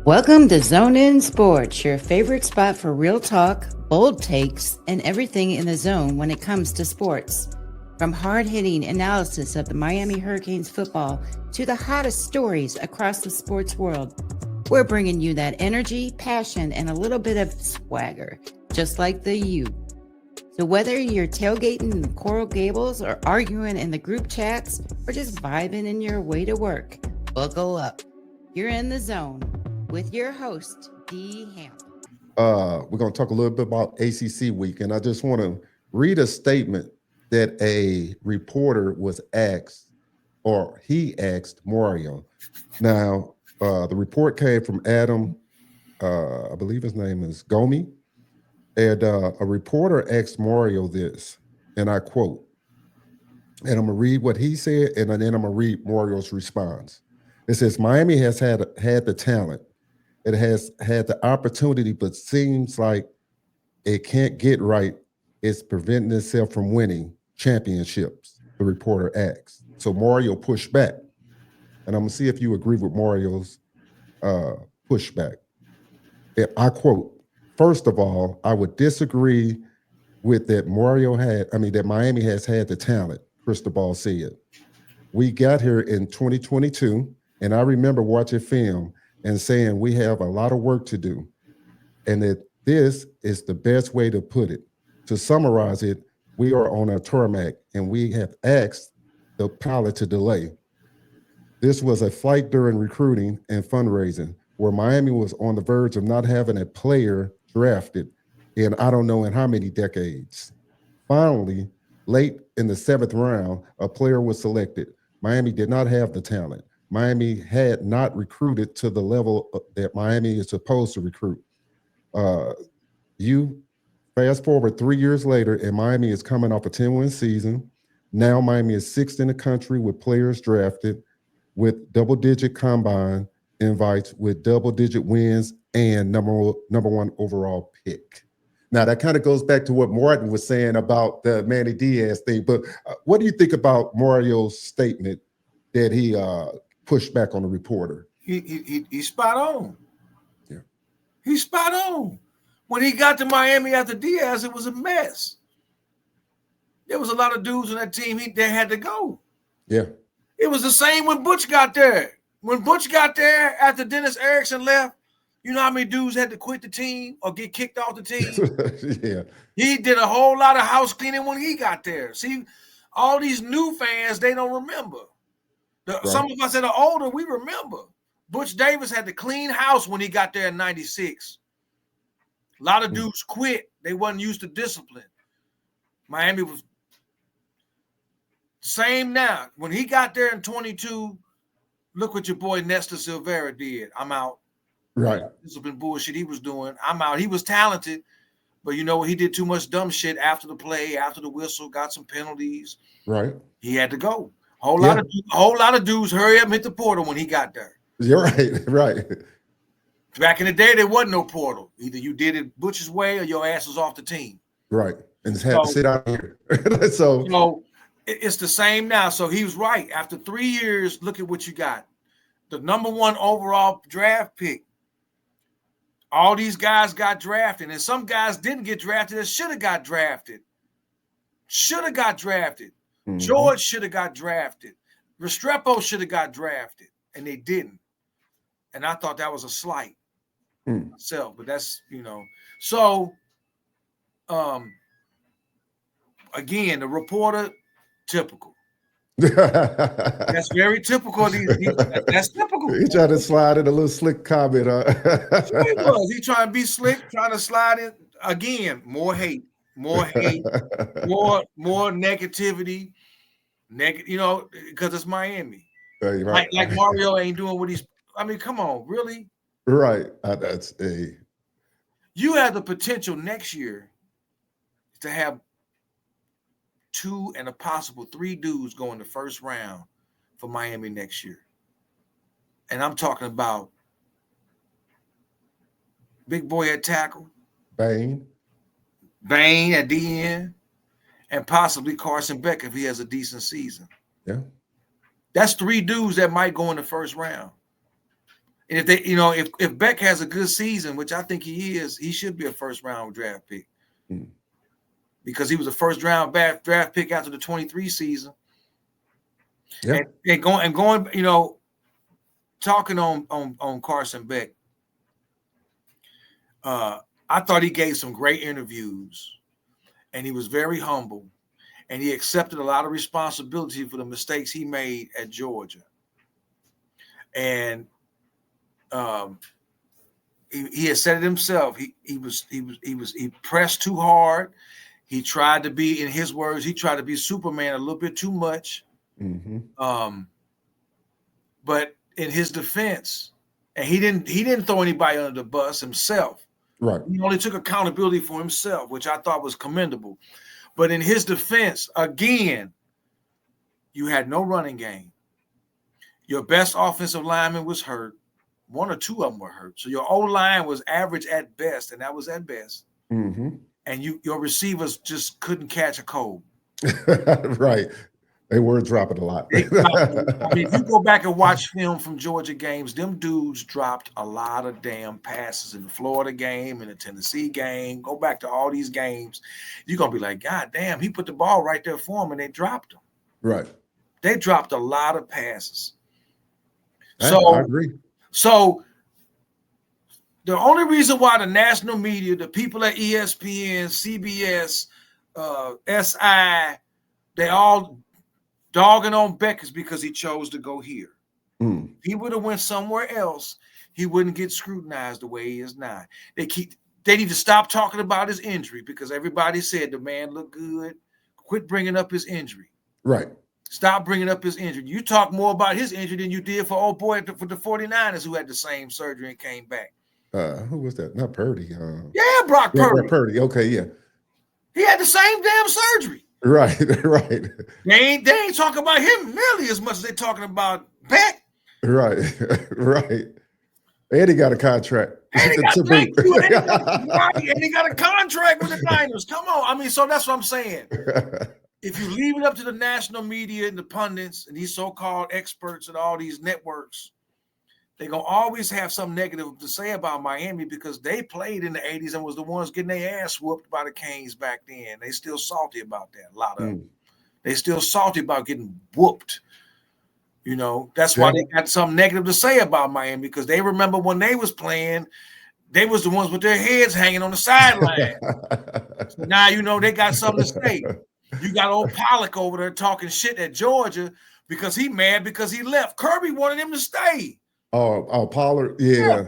Welcome to Zone In Sports, your favorite spot for real talk, bold takes, and everything in the zone when it comes to sports. From hard-hitting analysis of the Miami Hurricanes football to the hottest stories across the sports world, we're bringing you that energy, passion, and a little bit of swagger, just like the U. So whether you're tailgating in Coral Gables or arguing in the group chats or just vibing in your way to work, buckle up. You're in the zone with your host, D. Hamp. We're going to talk a little bit about ACC week, and I just want to read a statement that a reporter was asked, or he asked Mario. Now, the report came from Adam, I believe his name is Gomi, and a reporter asked Mario this, and I quote, and I'm going to read what he said, and then I'm going to read Mario's response. It says, Miami has had the talent. It has had the opportunity, but seems like it can't get right. It's preventing itself from winning championships, the reporter asked. So Mario pushed back. And I'm going to see if you agree with Mario's pushback. I quote, first of all, I would disagree with that that Miami has had the talent, Cristobal said. We got here in 2022, and I remember watching film and saying we have a lot of work to do, and that this is the best way to put it. To summarize it, we are on a tarmac, and we have asked the pilot to delay. This was a flight during recruiting and fundraising where Miami was on the verge of not having a player drafted in I don't know in how many decades. Finally, late in the 7th round, a player was selected. Miami did not have the talent. Miami had not recruited to the level that Miami is supposed to recruit. You fast forward 3 years later, and Miami is coming off a 10-win season. Now Miami is 6th in the country with players drafted, with double-digit combine invites, with double-digit wins, and number one overall pick. Now, that kind of goes back to what Martin was saying about the Manny Diaz thing. But what do you think about Mario's statement that he pushed back on the reporter? He's spot on. Yeah. He's spot on. When he got to Miami after Diaz, it was a mess. There was a lot of dudes on that team they had to go. Yeah. It was the same when Butch got there. When Butch got there after Dennis Erickson left, you know how many dudes had to quit the team or get kicked off the team? Yeah. He did a whole lot of house cleaning when he got there. See, all these new fans, they don't remember. Right. Some of us that are older, we remember. Butch Davis had to clean house when he got there in 96. A lot of dudes quit. They wasn't used to discipline. Miami was same now. When he got there in 22, look what your boy Nestor Silvera did. I'm out. Right. Discipline bullshit he was doing. I'm out. He was talented, but you know what? He did too much dumb shit after the play, after the whistle, got some penalties. Right. He had to go. Whole lot of dudes hurry up and hit the portal when he got there. You're right. Right. Back in the day, there wasn't no portal. Either you did it Butch's way or your ass was off the team. Right. And just had to sit out here. So it's the same now. So he was right. After 3 years, look at what you got. The number one overall draft pick. All these guys got drafted, and some guys didn't get drafted that should have got drafted. Mm-hmm. George should have got drafted. Restrepo should have got drafted, and they didn't. And I thought that was a slight myself, but that's, So, again, the reporter, typical. That's very typical. That's typical. He tried to slide in a little slick comment. He was. He trying to be slick, trying to slide in. Again, more hate, more negativity. Because it's Miami. Right. Like Mario ain't doing what he's. I mean, come on, really? Right. You have the potential next year to have 2 and a possible 3 dudes go in the first round for Miami next year. And I'm talking about big boy at tackle. Bain at the end. And possibly Carson Beck if he has a decent season. Yeah. That's 3 dudes that might go in the first round. And if they, you know, if Beck has a good season, which I think he is, he should be a first-round draft pick because he was a first-round draft pick after the 23 season. Yeah. And going, you know, talking on Carson Beck, I thought he gave some great interviews, and he was very humble, and he accepted a lot of responsibility for the mistakes he made at Georgia. And he had said it himself. He pressed too hard. He tried to be, in his words, he tried to be Superman a little bit too much. But in his defense, and he didn't throw anybody under the bus himself. Right. He only took accountability for himself, which I thought was commendable. But in his defense, again, you had no running game. Your best offensive lineman was hurt. One or two of them were hurt. So your O-line was average at best, and that was at best. And your receivers just couldn't catch a cold. Right. They were dropping a lot. I mean, if you go back and watch film from Georgia games, them dudes dropped a lot of damn passes in the Florida game, in the Tennessee game. Go back to all these games. You're going to be like, God damn, he put the ball right there for them, and they dropped them. Right. They dropped a lot of passes. I agree. So the only reason why the national media, the people at ESPN, CBS, SI, they all dogging on Beck is because he chose to go here. If he would have went somewhere else, he wouldn't get scrutinized the way he is now. They need to stop talking about his injury because everybody said the man looked good. Quit bringing up his injury. Right. Stop bringing up his injury. You talk more about his injury than you did for old boy for the 49ers who had the same surgery and came back. Who was that? Not Purdy. Yeah, Brock Purdy. Brock Purdy. Okay, yeah. He had the same damn surgery. Right, right. They ain't talking about him nearly as much as they're talking about Beck. Right, right. And he got a contract. And he got a contract with the Niners. Come on. I mean, so that's what I'm saying. If you leave it up to the national media and the pundits and these so-called experts and all these networks, they're going to always have something negative to say about Miami because they played in the 80s and was the ones getting their ass whooped by the Canes back then. They still salty about that, a lot of them. They still salty about getting whooped. You know, that's why they got something negative to say about Miami because they remember when they was playing, they was the ones with their heads hanging on the sideline. So now, you know, they got something to say. You got old Pollock over there talking shit at Georgia because he mad because he left. Kirby wanted him to stay. Oh, Pollard, yeah.